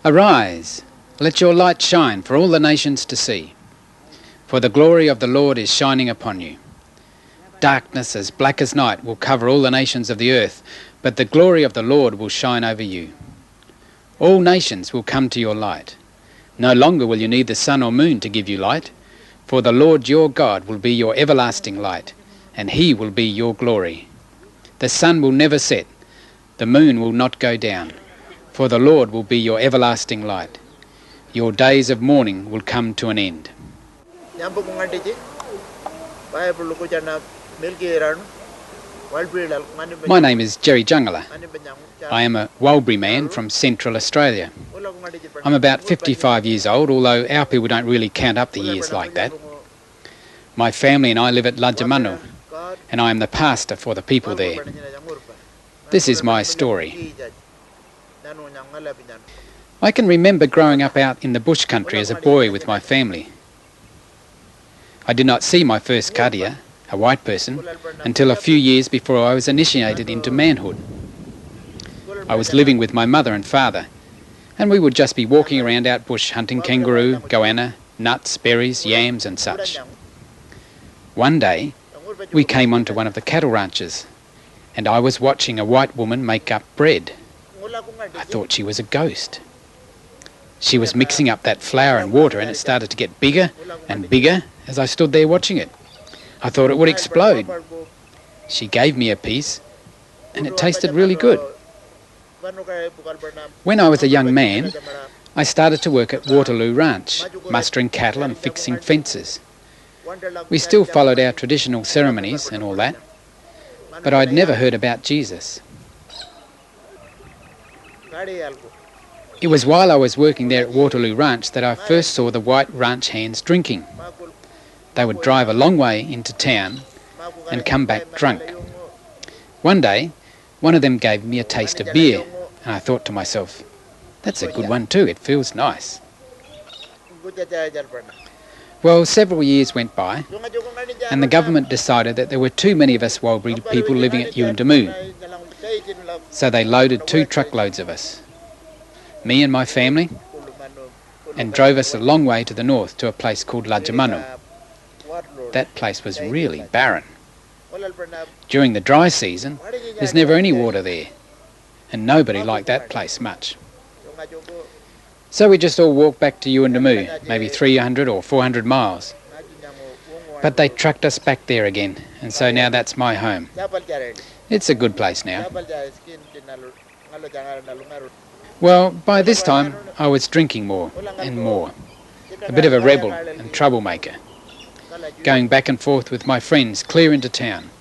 Arise, let your light shine for all the nations to see. For the glory of the Lord is shining upon you. Darkness as black as night will cover all the nations of the earth, but the glory of the Lord will shine over you. All nations will come to your light. No longer will you need the sun or moon to give you light, for the Lord your God will be your everlasting light, and he will be your glory. The sun will never set, the moon will not go down, for the Lord will be your everlasting light. Your days of mourning will come to an end. My name is Jangala. I am a Warlpiri man from Central Australia. I'm about 55 years old, although our people don't really count up the years like that. My family and I live at Lajamanu, and I am the pastor for the people there. This is my story. I can remember growing up out in the bush country as a boy with my family. I did not see my first kadia, a white person, until a few years before I was initiated into manhood. I was living with my mother and father, and we would just be walking around out bush hunting kangaroo, goanna, nuts, berries, yams and such. One day, we came onto one of the cattle ranches, and I was watching a white woman make up bread. I thought she was a ghost. She was mixing up that flour and water, and it started to get bigger and bigger as I stood there watching it. I thought it would explode. She gave me a piece, and it tasted really good. When I was a young man, I started to work at Waterloo Ranch, mustering cattle and fixing fences. We still followed our traditional ceremonies and all that, but I'd never heard about Jesus. It was while I was working there at Waterloo Ranch that I first saw the white ranch hands drinking. They would drive a long way into town and come back drunk. One day, one of them gave me a taste of beer, and I thought to myself, that's a good one too, it feels nice. Well, several years went by, and the government decided that there were too many of us Warlpiri people living at Yuendamu. So they loaded 2 truckloads of us, me and my family, and drove us a long way to the north to a place called Lajamanu. That place was really barren. During the dry season, there's never any water there, and nobody liked that place much. So we just all walked back to Yuendamu, maybe 300 or 400 miles. But they trucked us back there again, and so now that's my home. It's a good place now. Well, by this time, I was drinking more and more. A bit of a rebel and troublemaker. Going back and forth with my friends clear into town.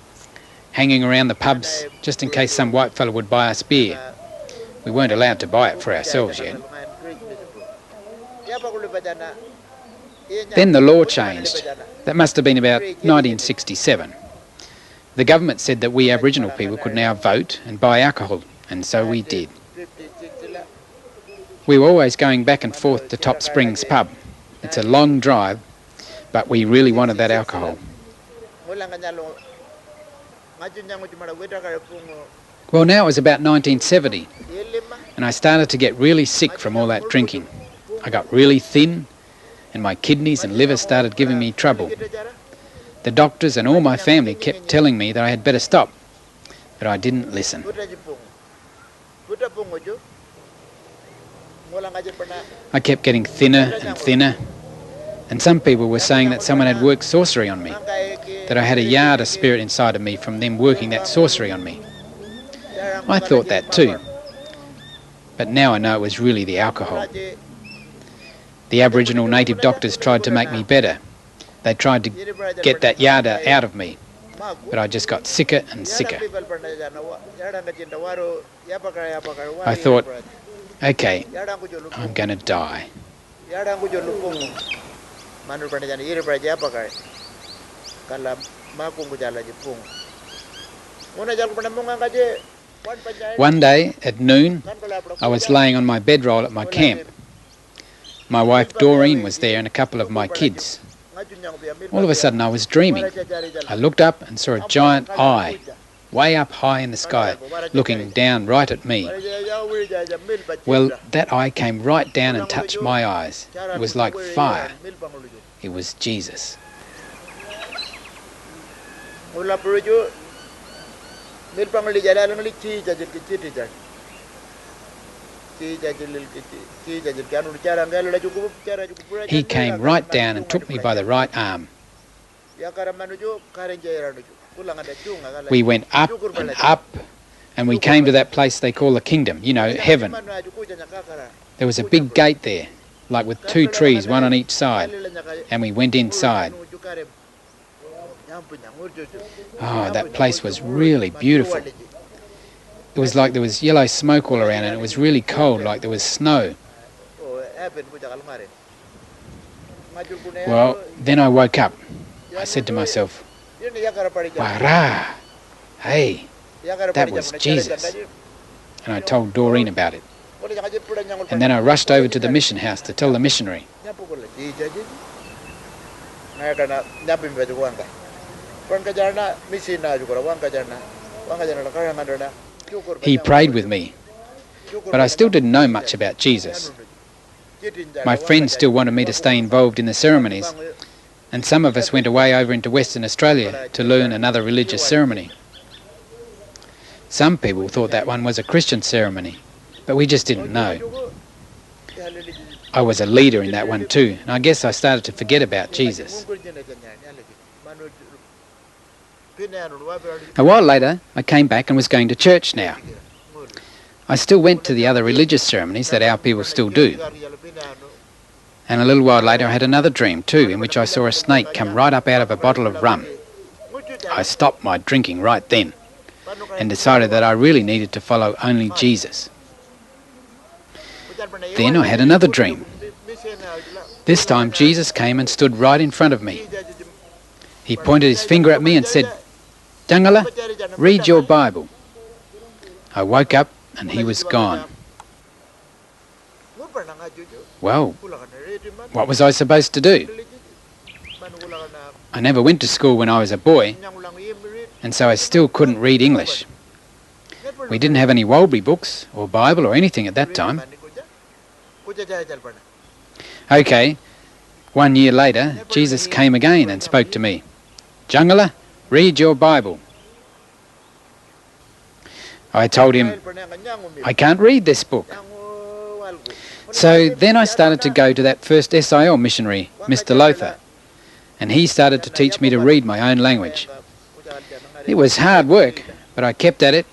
Hanging around the pubs just in case some white fella would buy us beer. We weren't allowed to buy it for ourselves yet. Then the law changed. That must have been about 1967. The government said that we Aboriginal people could now vote and buy alcohol, and so we did. We were always going back and forth to Top Springs pub. It's a long drive, but we really wanted that alcohol. Well, now it was about 1970, and I started to get really sick from all that drinking. I got really thin, and my kidneys and liver started giving me trouble. The doctors and all my family kept telling me that I had better stop, but I didn't listen. I kept getting thinner and thinner, and some people were saying that someone had worked sorcery on me, that I had a Yada spirit inside of me from them working that sorcery on me. I thought that too, but now I know it was really the alcohol. The Aboriginal native doctors tried to make me better. They tried to get that Yada out of me, but I just got sicker and sicker. I thought, okay, I'm going to die. One day at noon, I was laying on my bedroll at my camp. My wife Doreen was there and a couple of my kids. All of a sudden I was dreaming. I looked up and saw a giant eye way up high in the sky, looking down right at me. Well, that eye came right down and touched my eyes. It was like fire. It was Jesus. He came right down and took me by the right arm. We went up and up, and we came to that place they call the kingdom, you know, heaven. There was a big gate there, like with 2 trees, one on each side, and we went inside. Oh, that place was really beautiful. It was like there was yellow smoke all around, and it was really cold, like there was snow. Well, then I woke up. I said to myself, "Wara, hey, that was Jesus." And I told Doreen about it. And then I rushed over to the mission house to tell the missionary. He prayed with me, but I still didn't know much about Jesus. My friends still wanted me to stay involved in the ceremonies, and some of us went away over into Western Australia to learn another religious ceremony. Some people thought that one was a Christian ceremony, but we just didn't know. I was a leader in that one too, and I guess I started to forget about Jesus. A while later, I came back and was going to church now. I still went to the other religious ceremonies that our people still do. And a little while later I had another dream too, in which I saw a snake come right up out of a bottle of rum. I stopped my drinking right then and decided that I really needed to follow only Jesus. Then I had another dream. This time Jesus came and stood right in front of me. He pointed his finger at me and said, "Jangala, read your Bible." I woke up and he was gone. Well, what was I supposed to do? I never went to school when I was a boy, and so I still couldn't read English. We didn't have any Warlpiri books or Bible or anything at that time. Okay, 1 year later, Jesus came again and spoke to me. "Jangala, read your Bible." I told him, "I can't read this book." So then I started to go to that first SIL missionary, Mr. Lothar, and he started to teach me to read my own language. It was hard work, but I kept at it,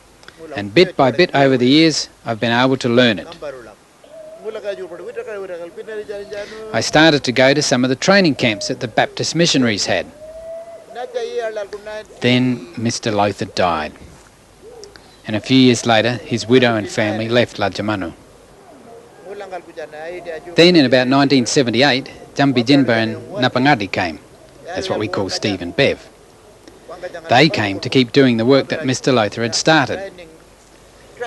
and bit by bit over the years, I've been able to learn it. I started to go to some of the training camps that the Baptist missionaries had. Then Mr. Lothar died, and a few years later his widow and family left Lajamanu. Then in about 1978, Jambi Jinba and Napangadi came. That's what we call Steve and Bev. They came to keep doing the work that Mr. Lothar had started.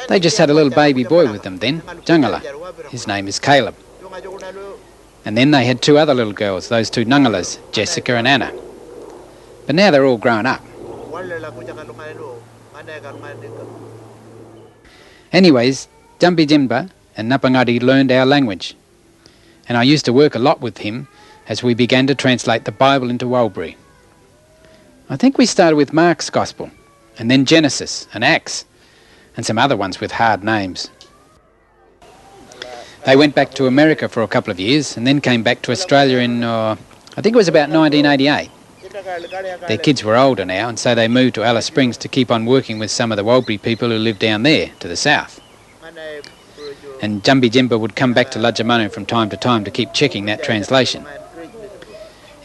They just had a little baby boy with them then, Jangala. His name is Caleb. And then they had 2 other little girls, those 2 Nangalas, Jessica and Anna. But now they're all grown up. Anyways, Jambi Jinba and Napangadi learned our language, and I used to work a lot with him as we began to translate the Bible into Warlpiri. I think we started with Mark's Gospel, and then Genesis and Acts, and some other ones with hard names. They went back to America for a couple of years, and then came back to Australia in, I think it was about 1988. Their kids were older now, and so they moved to Alice Springs to keep on working with some of the Walpiri people who lived down there, to the south. And Jambi Jinba would come back to Lajamanu from time to time to keep checking that translation.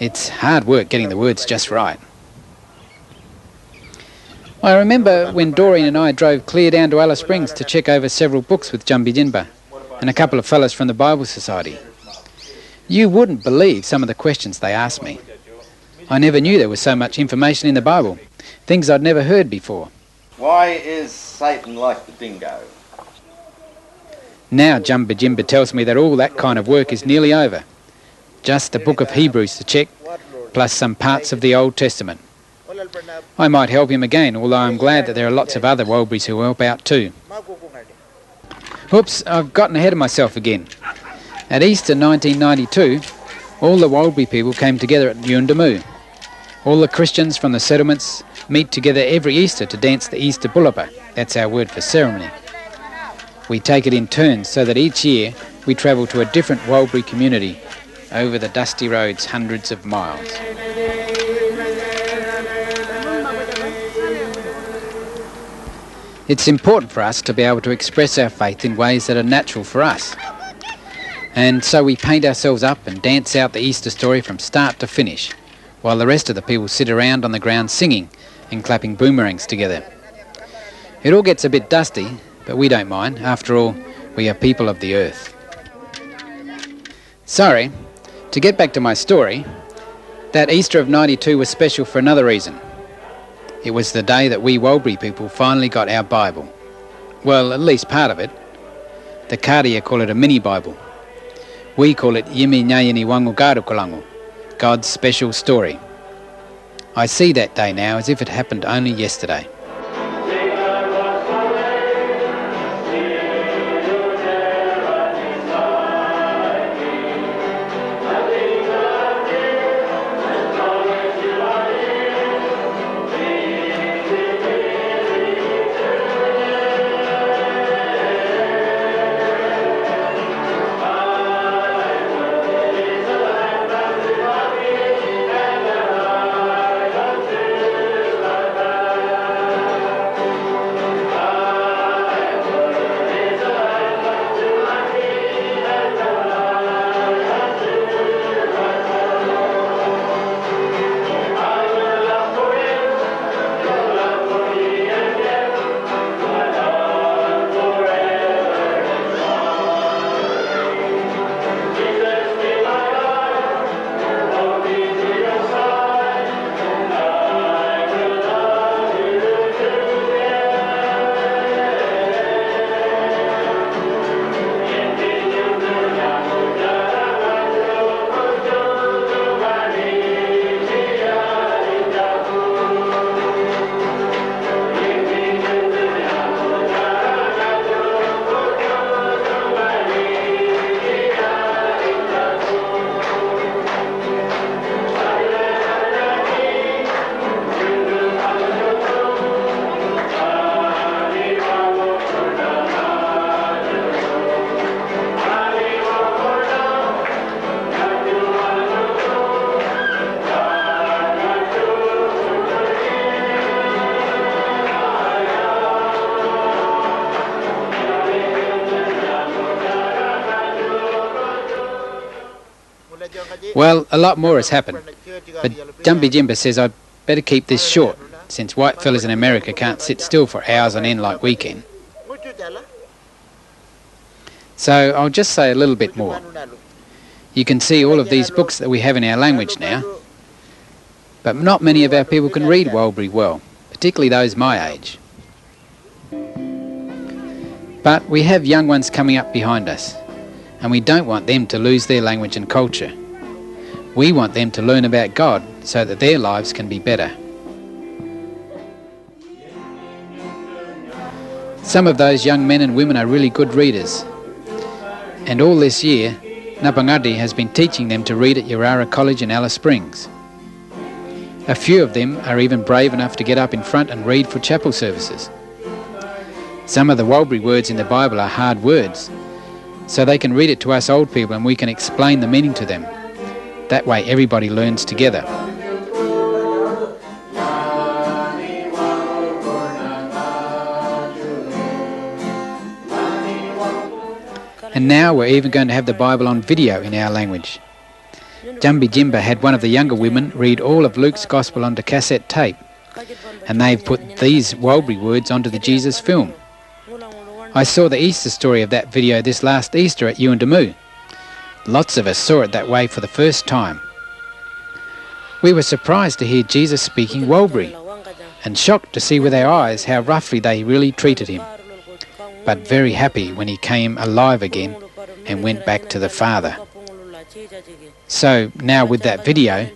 It's hard work getting the words just right. I remember when Doreen and I drove clear down to Alice Springs to check over several books with Jambi Jinba and a couple of fellas from the Bible Society. You wouldn't believe some of the questions they asked me. I never knew there was so much information in the Bible, things I'd never heard before. Why is Satan like the dingo? Now Jambi Jinba tells me that all that kind of work is nearly over. Just the book of Hebrews to check, plus some parts of the Old Testament. I might help him again, although I'm glad that there are lots of other Warlpiris who help out too. Oops, I've gotten ahead of myself again. At Easter 1992, all the Warlpiri people came together at Yuendamu. All the Christians from the settlements meet together every Easter to dance the Easter Bullaba. That's our word for ceremony. We take it in turns so that each year we travel to a different Warlpiri community over the dusty roads hundreds of miles. It's important for us to be able to express our faith in ways that are natural for us. And so we paint ourselves up and dance out the Easter story from start to finish, while the rest of the people sit around on the ground singing and clapping boomerangs together. It all gets a bit dusty, but we don't mind. After all, we are people of the earth. Sorry, to get back to my story, that Easter of '92 was special for another reason. It was the day that we Warlpiri people finally got our Bible. Well, at least part of it. The Kāria call it a mini Bible. We call it Yimi Nyayini Wangu Karukulangu, God's special story. I see that day now as if it happened only yesterday. Well, a lot more has happened, but Jumpy Jimba says I'd better keep this short, since white fellas in America can't sit still for hours on end like we can. So I'll just say a little bit more. You can see all of these books that we have in our language now, but not many of our people can read Warlpiri well, particularly those my age. But we have young ones coming up behind us, and we don't want them to lose their language and culture. We want them to learn about God so that their lives can be better. Some of those young men and women are really good readers, and all this year Napangadi has been teaching them to read at Yarara College in Alice Springs. A few of them are even brave enough to get up in front and read for chapel services. Some of the Warlpiri words in the Bible are hard words, so they can read it to us old people and we can explain the meaning to them. That way everybody learns together. And now we're even going to have the Bible on video in our language. Jambi Jimba had one of the younger women read all of Luke's Gospel onto cassette tape, and they've put these Warlpiri words onto the Jesus film. I saw the Easter story of that video this last Easter at Yuendamu. Lots of us saw it that way for the first time. We were surprised to hear Jesus speaking Warlpiri, and shocked to see with our eyes how roughly they really treated him, but very happy when he came alive again and went back to the Father. So now with that video,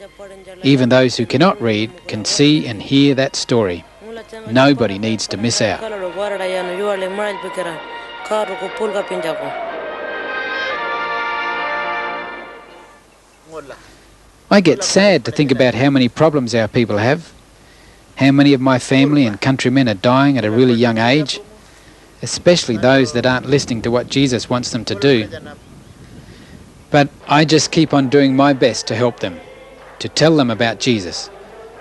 Even those who cannot read can see and hear that story. Nobody needs to miss out. I get sad to think about how many problems our people have. How many of my family and countrymen are dying at a really young age, especially those that aren't listening to what Jesus wants them to do. But I just keep on doing my best to help them, to tell them about Jesus,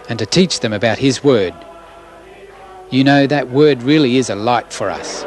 and to teach them about His Word. You know, that Word really is a light for us.